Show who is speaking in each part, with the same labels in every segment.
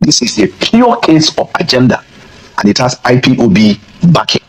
Speaker 1: this is a pure case of agenda, and it has IPOB backing.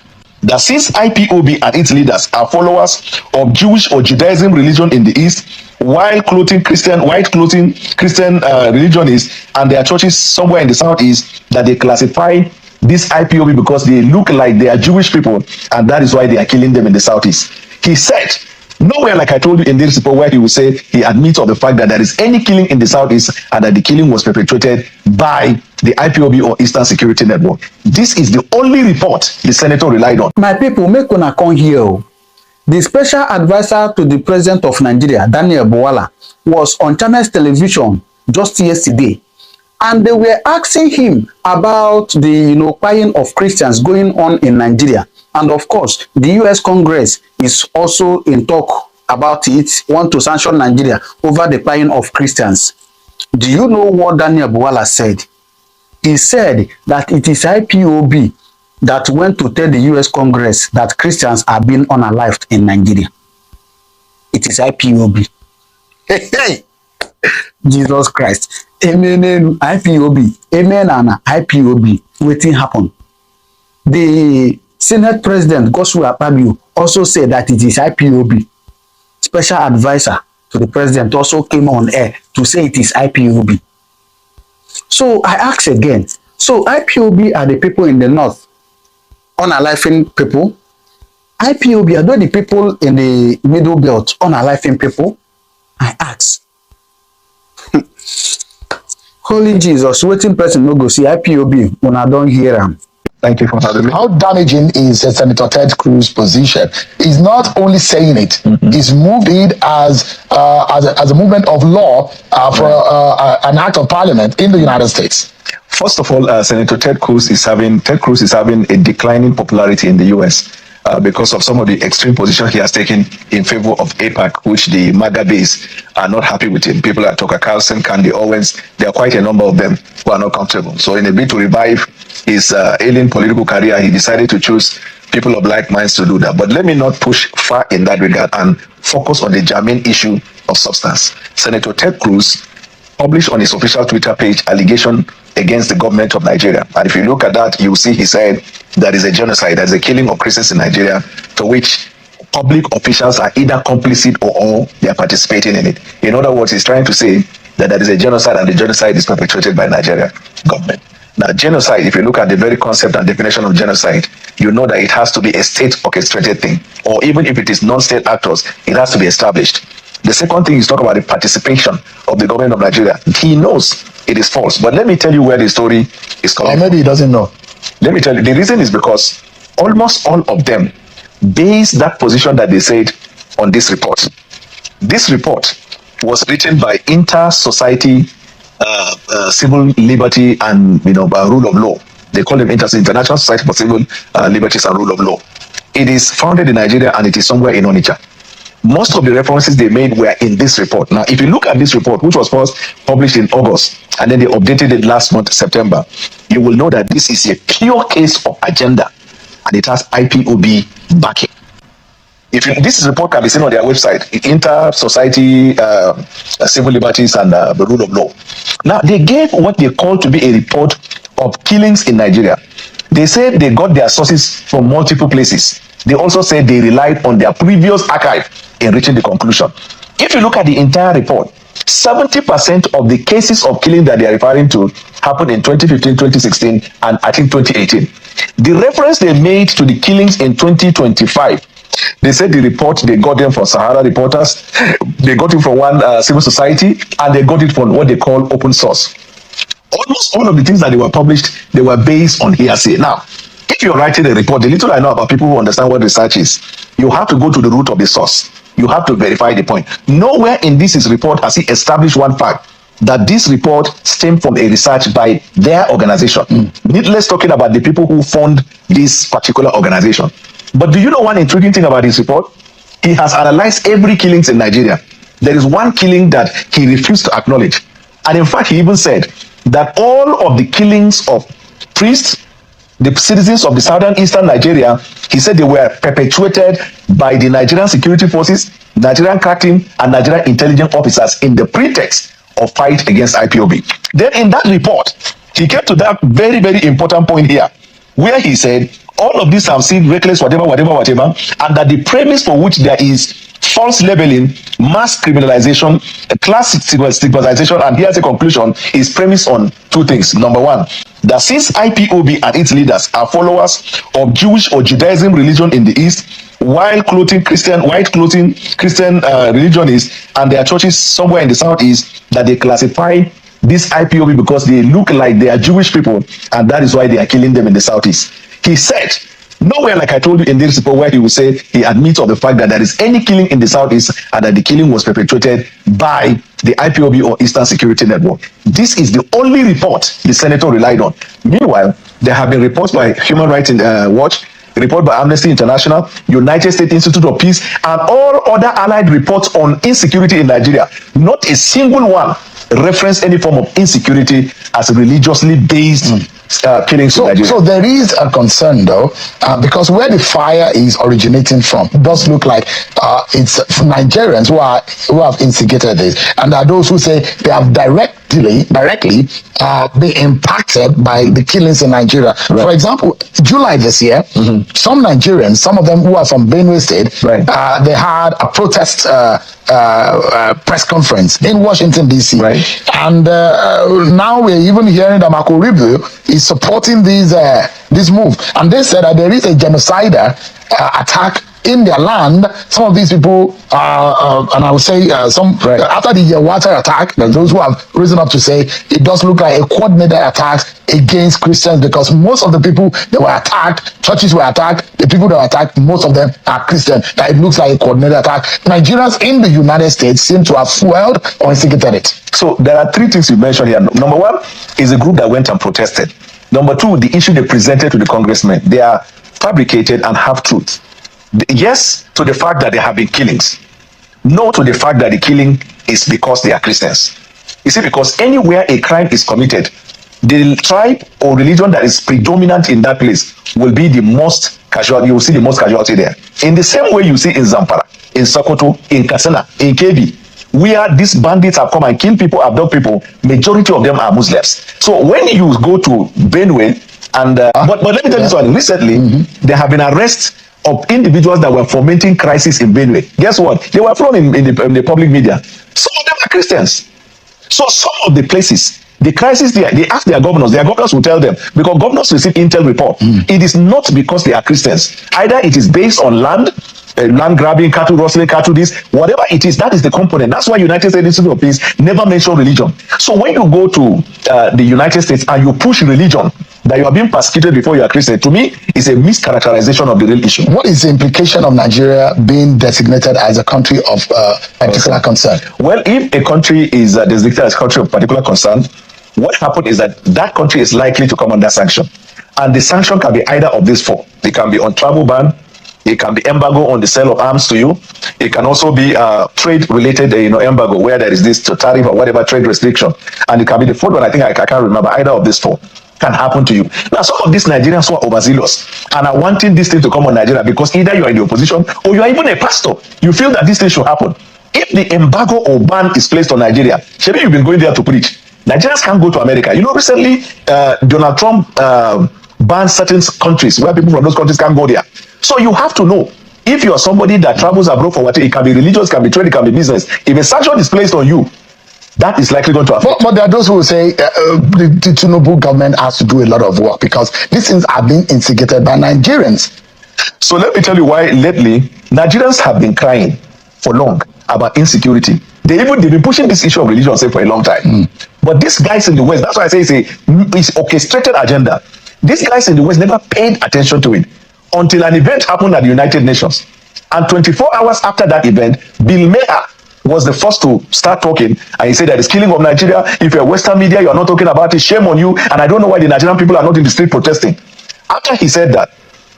Speaker 1: That since IPOB and its leaders are followers of Jewish or Judaism religion in the East, white clothing Christian religionists and their churches somewhere in the Southeast, that they classify this IPOB because they look like they are Jewish people, and that is why they are killing them in the Southeast. He said, nowhere, like I told you in this report, where he will say he admits of the fact that there is any killing in the Southeast and that the killing was perpetrated by the IPOB or Eastern Security Network. This is the only report the senator relied on.
Speaker 2: My people, make una come here. The special advisor to the president of Nigeria, Daniel Bwala, was on Channels Television just yesterday, and they were asking him about the buying of Christians going on in Nigeria. And of course, the US Congress is also in talk about it, want to sanction Nigeria over the buying of Christians. Do you know what Daniel Bwala said? He said that it is IPOB that went to tell the US Congress that Christians are being unalived in Nigeria. It is IPOB. Hey, Jesus Christ. Amen, IPOB. Amen, Anna, IPOB. Waiting happen. The Senate President Godswill Akpabio also said that it is IPOB. Special advisor to the president also came on air to say it is IPOB. So I ask again, so IPOB are the people in the north unaliving people? IPOB are they the people in the middle belt unaliving people? I ask. Holy Jesus, waiting person no go see IPOB when I don't hear them.
Speaker 1: Thank you for having me.
Speaker 3: How damaging is Senator Ted Cruz's position? He's not only saying it, he's moved it as a movement of law for an act of parliament in the United States.
Speaker 1: First of all, Senator Ted Cruz is having a declining popularity in the US because of some of the extreme positions he has taken in favor of APAC, which the MAGA base are not happy with him. People like Tucker Carlson, Candy Owens, there are quite a number of them who are not comfortable. So in a bid to revive his ailing political career, he decided to choose people of like minds to do that. But let me not push far in that regard and focus on the germane issue of substance. Senator Ted Cruz published on his official Twitter page allegation against the government of Nigeria. And if you look at that, you see he said there is a genocide, there is a killing of Christians in Nigeria, to which public officials are either complicit or all they are participating in it. In other words, he's trying to say that there is a genocide and the genocide is perpetrated by Nigeria government. Now, genocide, if you look at the very concept and definition of genocide, you know that it has to be a state orchestrated thing, or even if it is non-state actors, it has to be established. The second thing is talk about the participation of the government of Nigeria. He knows it is false, but let me tell you where the story is coming from.
Speaker 3: Or maybe he doesn't know.
Speaker 1: Let me tell you, the reason is because almost all of them base that position that they said on this report. This report was written by Inter-Society Civil Liberty and Rule of Law. They call them International Society for Civil Liberties and Rule of Law. It is founded in Nigeria and it is somewhere in Onitsha. Most of the references they made were in this report. Now, if you look at this report, which was first published in August, and then they updated it last month, September, you will know that this is a pure case of agenda, and it has IPOB backing. This report can be seen on their website, Inter-Society Civil Liberties and the Rule of Law. Now, they gave what they call to be a report of killings in Nigeria. They said they got their sources from multiple places. They also said they relied on their previous archive in reaching the conclusion. If you look at the entire report, 70% of the cases of killing that they are referring to happened in 2015, 2016, and I think 2018. The reference they made to the killings in 2025, they said the report, they got them from Sahara reporters, they got it from one civil society, and they got it from what they call open source. Almost all of the things that they were published, they were based on hearsay. Now, if you're writing a report, the little I know about people who understand what research is, you have to go to the root of the source. You have to verify the point. Nowhere in this report has he established one fact, that this report stemmed from a research by their organization. Needless talking about the people who fund this particular organization. But do you know one intriguing thing about this report? He has analyzed every killings in Nigeria. There is one killing that he refused to acknowledge. And in fact, he even said that all of the killings of priests, the citizens of the southern eastern Nigeria, he said they were perpetrated by the Nigerian security forces, Nigerian crack team, and Nigerian intelligence officers in the pretext of fight against IPOB. Then in that report, he came to that very, very important point here, where he said, all of these have seen reckless, whatever, and that the premise for which there is false labeling, mass criminalization, class stigmatization, and here's a conclusion, is premised on two things. Number one, that since IPOB and its leaders are followers of Jewish or Judaism religion in the East, white clothing Christian religionists and their churches somewhere in the Southeast, that they classify this IPOB because they look like they are Jewish people, and that is why they are killing them in the Southeast. He said, nowhere, like I told you in this report, where he will say he admits of the fact that there is any killing in the Southeast and that the killing was perpetrated by the IPOB or Eastern Security Network. This is the only report the senator relied on. Meanwhile, there have been reports by Human Rights Watch, a report by Amnesty International, United States Institute of Peace, and all other allied reports on insecurity in Nigeria. Not a single one reference any form of insecurity as religiously based killings in Nigeria.
Speaker 3: So there is a concern though, because where the fire is originating from, it does look like it's Nigerians who have instigated this, and there are those who say they have directly been impacted by the killings in Nigeria. Right. For example, July this year, some Nigerians, some of them who are from Benue State, right, they had a protest press conference in Washington DC, right, and now we're even hearing that Marco Rubio is supporting this move, and they said that there is a genocidal attack in their land. Some of these people, and I would say after the Yewata attack, those who have risen up to say it does look like a coordinated attack against Christians, because most of the people that were attacked, churches were attacked, the people that were attacked, most of them are Christian. That it looks like a coordinated attack. Nigerians in the United States seem to have fueled or instigated it. So
Speaker 1: there are three things you mentioned here. Number one is a group that went and protested. Number two, the issue they presented to the congressmen. They are fabricated and half truths. Yes to the fact that there have been killings. No to the fact that the killing is because they are Christians. You see, because anywhere a crime is committed, the tribe or religion that is predominant in that place will be the most casualty. You will see the most casualty there. In the same way you see in Zamfara, in Sokoto, in Katsina, in Kebbi, where these bandits have come and killed people, abduct people, majority of them are Muslims. So when you go to Benue, and but let me tell you something. Recently, there have been arrests of individuals that were fomenting crisis in Benue. Guess what? They were thrown in the public media. Some of them are Christians. So some of the places, the crisis they ask their governors will tell them, because governors receive intel report. It is not because they are Christians. Either it is based on land grabbing, cattle rustling, cattle this, whatever it is, that is the component. That's why United States Institute of Peace never mention religion. So when you go to the United States and you push religion, that you are being persecuted before you are Christian, to me, is a mischaracterization of the real issue.
Speaker 3: What is the implication of Nigeria being designated as a country of particular concern?
Speaker 1: Well, if a country is designated as a country of particular concern, what happened is that that country is likely to come under sanction. And the sanction can be either of these four. It can be on travel ban, it can be embargo on the sale of arms to you. It can also be trade-related, embargo, where there is this tariff or whatever trade restriction. And it can be the fourth one. I think I can't remember. Either of these four can happen to you. Now, some of these Nigerians who are overzealous and are wanting this thing to come on Nigeria because either you are in the opposition or you are even a pastor. You feel that this thing should happen. If the embargo or ban is placed on Nigeria, maybe you've been going there to preach. Nigerians can't go to America. Recently, Donald Trump banned certain countries where people from those countries can't go there. So you have to know, if you are somebody that travels abroad for whatever, it can be religious, it can be trade, it can be business. If a sanction is placed on you, that is likely going to affect.
Speaker 3: But there are those who will say the Tinubu government has to do a lot of work because these things are being instigated by Nigerians.
Speaker 1: So let me tell you why lately Nigerians have been crying for long about insecurity. They've been pushing this issue of religion for a long time. But these guys in the West, that's why I say it's orchestrated agenda. These guys in the West never paid attention to it until an event happened at the United Nations. And 24 hours after that event, Bill Maher was the first to start talking, and he said that it's killing of Nigeria. If you're Western media, you're not talking about it, shame on you. And I don't know why the Nigerian people are not in the street protesting. After he said that,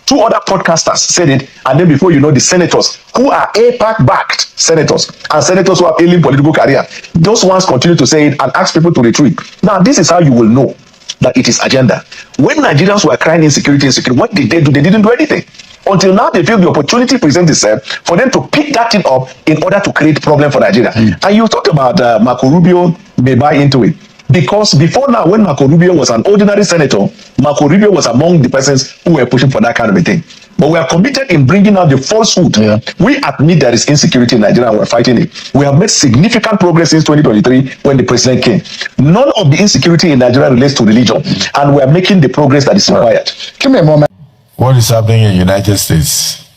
Speaker 1: two other podcasters said it, and then before you know, the senators who are APAC-backed senators and senators who have alien political career, those ones continue to say it and ask people to retreat. Now, this is how you will know that it is agenda. When Nigerians were crying insecurity, what did they do? They didn't do anything. Until now, they feel the opportunity presents itself for them to pick that thing up in order to create problem for Nigeria. And you talked about Marco Rubio may buy into it. Because before now, when Marco Rubio was an ordinary senator, Marco Rubio was among the persons who were pushing for that kind of a thing. But we are committed in bringing out the falsehood. Yeah. We admit there is insecurity in Nigeria and we're fighting it. We have made significant progress since 2023 when the president came. None of the insecurity in Nigeria relates to religion, and we are making the progress that is required. Give me a moment.
Speaker 4: What is happening in the United States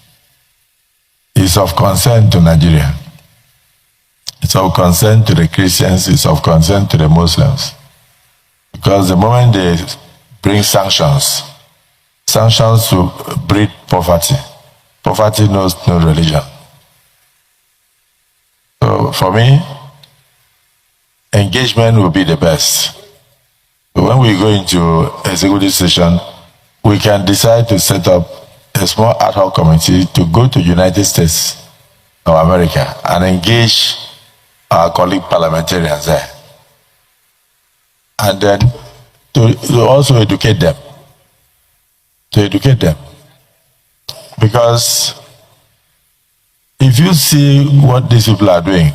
Speaker 4: is of concern to Nigeria. It's of concern to the Christians, it's of concern to the Muslims. Because the moment they bring sanctions to breed poverty. Poverty knows no religion. So for me, engagement will be the best. But when we go into executive session, we can decide to set up a small ad hoc committee to go to United States of America and engage our colleague parliamentarians there. And then to also educate them. Because if you see what these people are doing,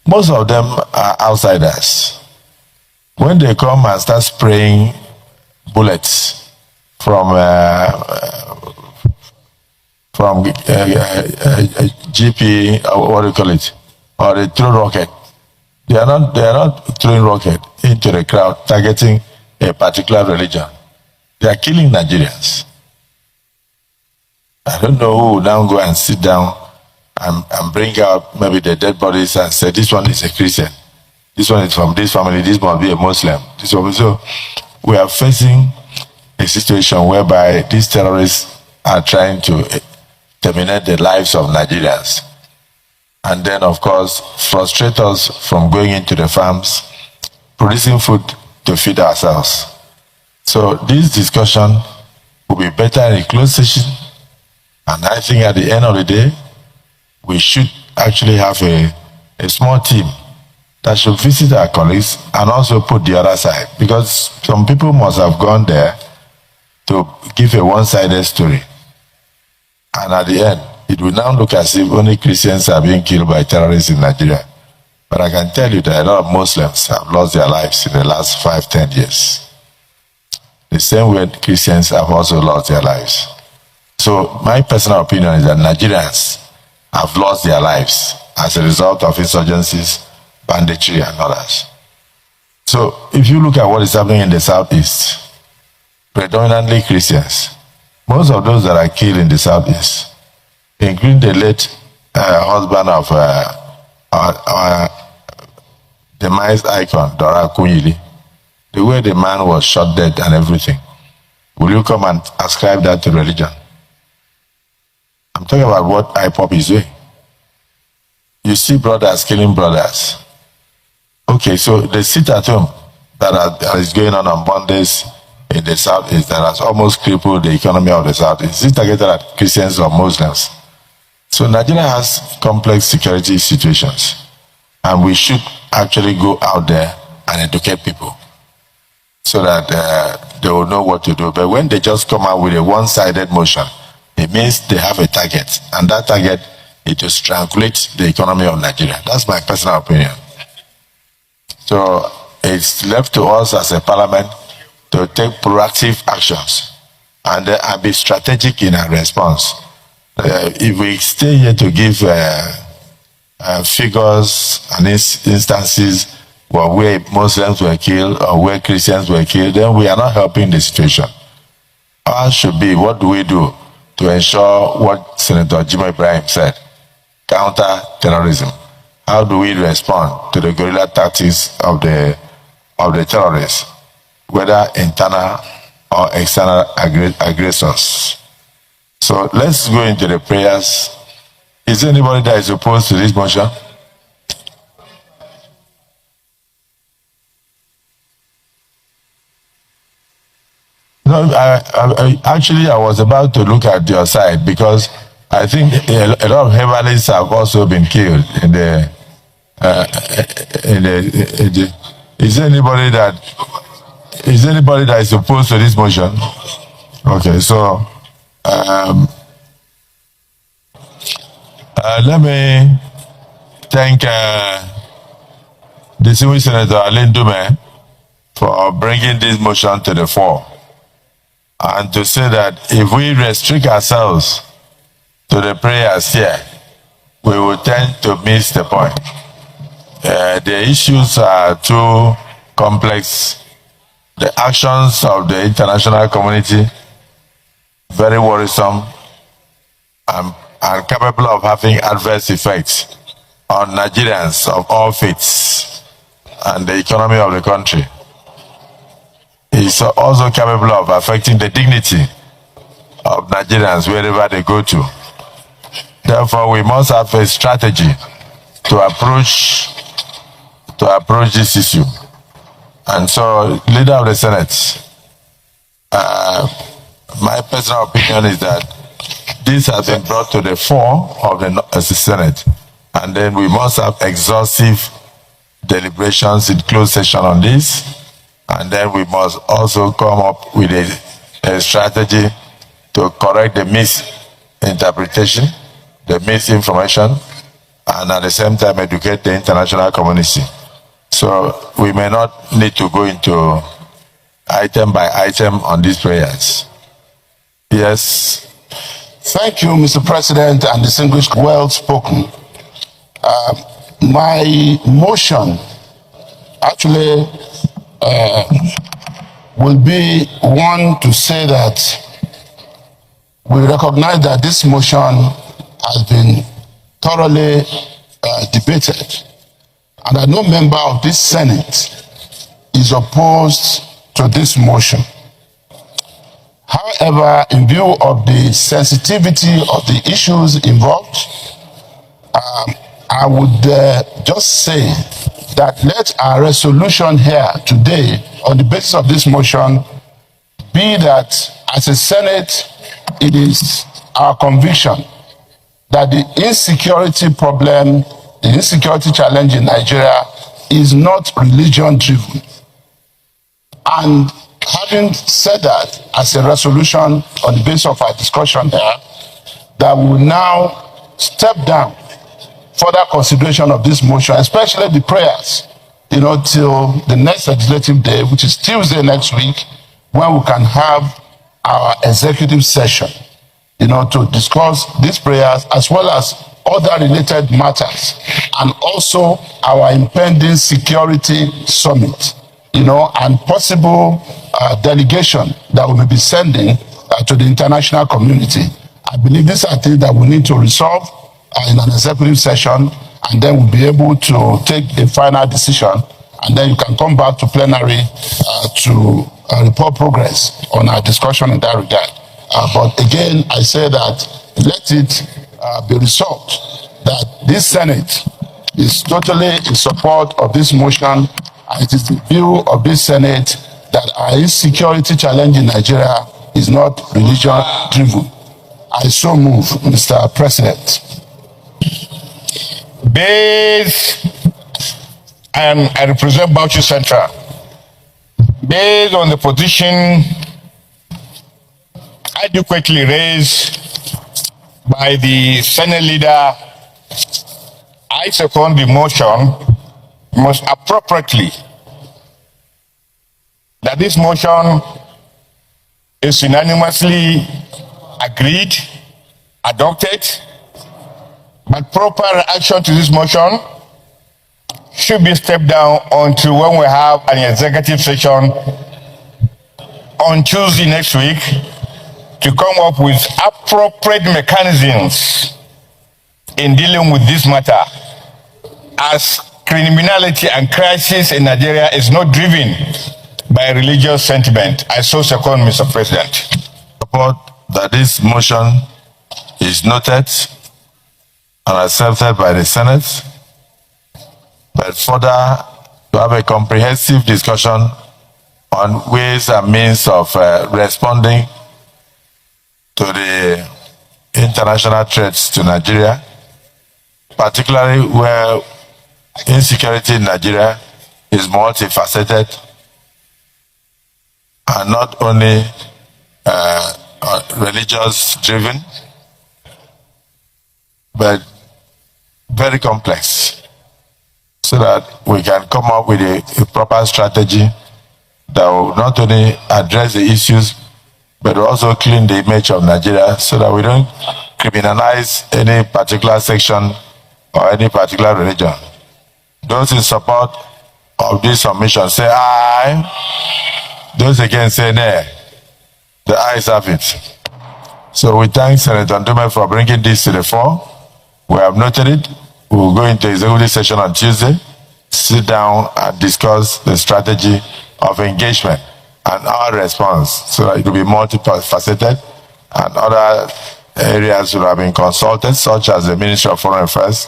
Speaker 4: most of them are outsiders. When they come and start spraying bullets from GP, or what do you call it, or they throw rocket. They are not throwing rocket into the crowd, targeting a particular religion. They are killing Nigerians. I don't know who will now go and sit down and bring out maybe the dead bodies and say, this one is a Christian, this one is from this family, this must be a Muslim. So we are facing a situation whereby these terrorists are trying to terminate the lives of Nigerians. And then, of course, frustrate us from going into the farms, producing food to feed ourselves. So this discussion will be better in a closed session. And I think at the end of the day, we should actually have a small team that should visit our colleagues and also put the other side. Because some people must have gone there to give a one-sided story. And at the end, it will now look as if only Christians are being killed by terrorists in Nigeria. But I can tell you that a lot of Muslims have lost their lives in the last 5-10 years. The same way Christians have also lost their lives. So my personal opinion is that Nigerians have lost their lives as a result of insurgencies, banditry, and others. So if you look at what is happening in the southeast, predominantly Christians, most of those that are killed in the southeast, including the late husband of our demised icon, Dora Kunyili, the way the man was shot dead and everything, will you come and ascribe that to religion? I'm talking about what Ipob is doing. You see brothers killing brothers. Okay, so the sit at home that is going on Mondays in the southeast that has almost crippled the economy of the southeast. Is it targeted at Christians or Muslims? So Nigeria has complex security situations, and we should actually go out there and educate people so that they will know what to do. But when they just come out with a one-sided motion, it means they have a target, and that target is to strangulate the economy of Nigeria. That's my personal opinion. So it's left to us as a parliament to take proactive actions and be strategic in our response. If we stay here to give figures and instances where Muslims were killed or where Christians were killed, then we are not helping the situation. Ours should be, what do we do to ensure what Senator Jimoh Ibrahim said, counter terrorism? How do we respond to the guerrilla tactics of the terrorists, whether internal or external aggressors? So let's go into the prayers. Is there anybody that is opposed to this motion? No, I was about to look at your side because I think a lot of heavalists have also been killed in the. Is there anybody that is opposed to this motion? Okay, so let me thank distinguished Senator Alain Dume for bringing this motion to the fore, and to say that if we restrict ourselves to the prayers here, we will tend to miss the point. The issues are too complex. The actions of the international community, very worrisome and capable of having adverse effects on Nigerians of all faiths and the economy of the country. It's also capable of affecting the dignity of Nigerians wherever they go to. Therefore, we must have a strategy to approach this issue. And so, leader of the Senate, my personal opinion is that this has been brought to the fore of the Senate, and then we must have exhaustive deliberations in closed session on this, and then we must also come up with a strategy to correct the misinterpretation, the misinformation, and at the same time educate the international community. So we may not need to go into item by item on these prayers. Yes.
Speaker 5: Thank you, Mr. President, and distinguished, well spoken. My motion actually will be one to say that we recognize that this motion has been thoroughly debated, and that no member of this Senate is opposed to this motion. However, in view of the sensitivity of the issues involved, I would just say that let our resolution here today on the basis of this motion be that as a Senate, it is our conviction that the insecurity problem, the insecurity challenge in Nigeria is not religion-driven. And having said that, as a resolution on the basis of our discussion here, that we will now step down further consideration of this motion, especially the prayers, till the next legislative day, which is Tuesday next week, when we can have our executive session, to discuss these prayers as well as other related matters, and also our impending security summit, and possible delegation that we may be sending to the international community. I believe these are things that we need to resolve in an executive session, and then we'll be able to take a final decision, and then you can come back to plenary to report progress on our discussion in that regard. But again, I say that let it be resolved that this Senate is totally in support of this motion, and it is the view of this Senate that our insecurity challenge in Nigeria is not religion-driven. I so move, Mr. President.
Speaker 6: I represent Bauchi Central. Based on the position adequately raised by the Senate leader, I second the motion most appropriately that this motion is unanimously agreed, adopted, but proper reaction to this motion should be stepped down until when we have an executive session on Tuesday next week to come up with appropriate mechanisms in dealing with this matter, as criminality and crisis in Nigeria is not driven by religious sentiment. I so second, Mr. President.
Speaker 4: Support that this motion is noted and accepted by the Senate, but further to have a comprehensive discussion on ways and means of responding to the international threats to Nigeria, particularly where insecurity in Nigeria is multifaceted and not only religious driven, but very complex, so that we can come up with a proper strategy that will not only address the issues, but also clean the image of Nigeria so that we don't criminalize any particular section or any particular religion. Those in support of this submission say aye. Those against say nay. The ayes have it. So we thank Senator Ndume for bringing this to the fore. We have noted it. We will go into executive session on Tuesday, sit down and discuss the strategy of engagement and our response so that it will be multifaceted, and other areas will have been consulted, such as the Ministry of Foreign Affairs,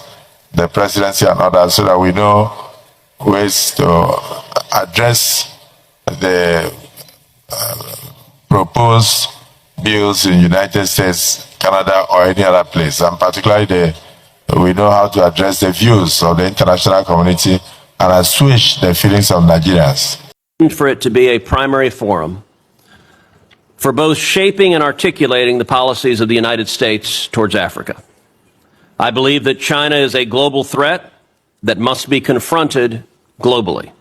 Speaker 4: the Presidency and others, so that we know ways to address the proposed bills in the United States, Canada, or any other place, and particularly we know how to address the views of the international community and assuage the feelings of Nigerians.
Speaker 7: For it to be a primary forum for both shaping and articulating the policies of the United States towards Africa. I believe that China is a global threat that must be confronted globally.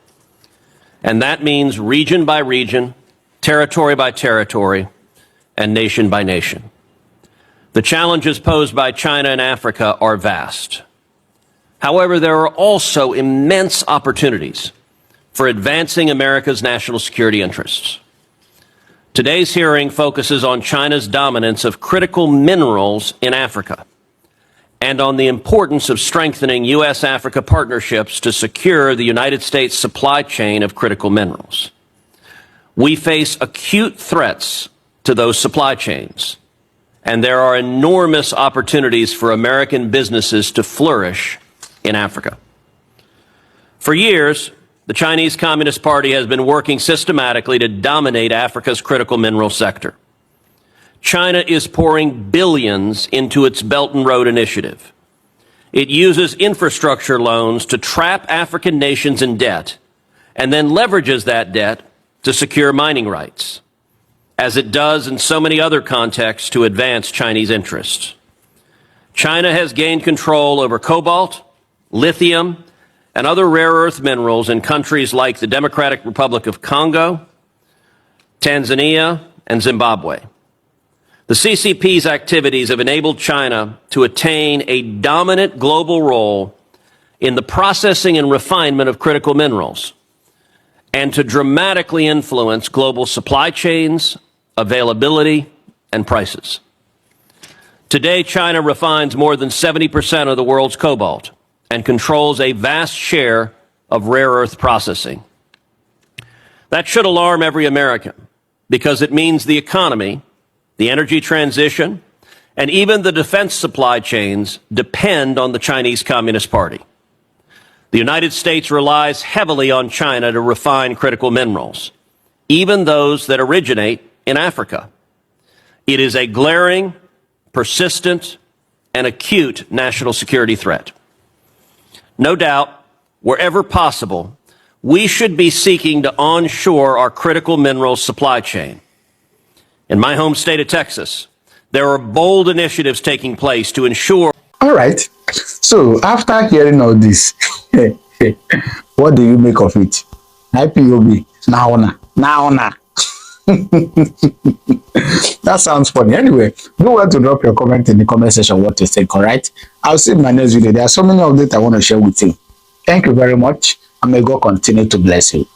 Speaker 7: And that means region by region, territory by territory, and nation by nation. The challenges posed by China and Africa are vast. However, there are also immense opportunities for advancing America's national security interests. Today's hearing focuses on China's dominance of critical minerals in Africa and on the importance of strengthening U.S.-Africa partnerships to secure the United States supply chain of critical minerals. We face acute threats to those supply chains, and there are enormous opportunities for American businesses to flourish in Africa. For years, the Chinese Communist Party has been working systematically to dominate Africa's critical mineral sector. China is pouring billions into its Belt and Road Initiative. It uses infrastructure loans to trap African nations in debt and then leverages that debt to secure mining rights, as it does in so many other contexts to advance Chinese interests. China has gained control over cobalt, lithium, and other rare earth minerals in countries like the Democratic Republic of Congo, Tanzania, and Zimbabwe. The CCP's activities have enabled China to attain a dominant global role in the processing and refinement of critical minerals, and to dramatically influence global supply chains, availability, and prices. Today, China refines more than 70% of the world's cobalt and controls a vast share of rare earth processing. That should alarm every American, because it means the economy, the energy transition, and even the defense supply chains depend on the Chinese Communist Party. The United States relies heavily on China to refine critical minerals, even those that originate in Africa. It is a glaring, persistent, and acute national security threat. No doubt, wherever possible, we should be seeking to onshore our critical minerals supply chain. In my home state of Texas, there are bold initiatives taking place to ensure.
Speaker 2: All right. So after hearing all this, what do you make of it? IPOB, now. That sounds funny. Anyway, do want to drop your comment in the comment section what you think, all right? I'll see you in my next video. There are so many updates I want to share with you. Thank you very much, and may God continue to bless you.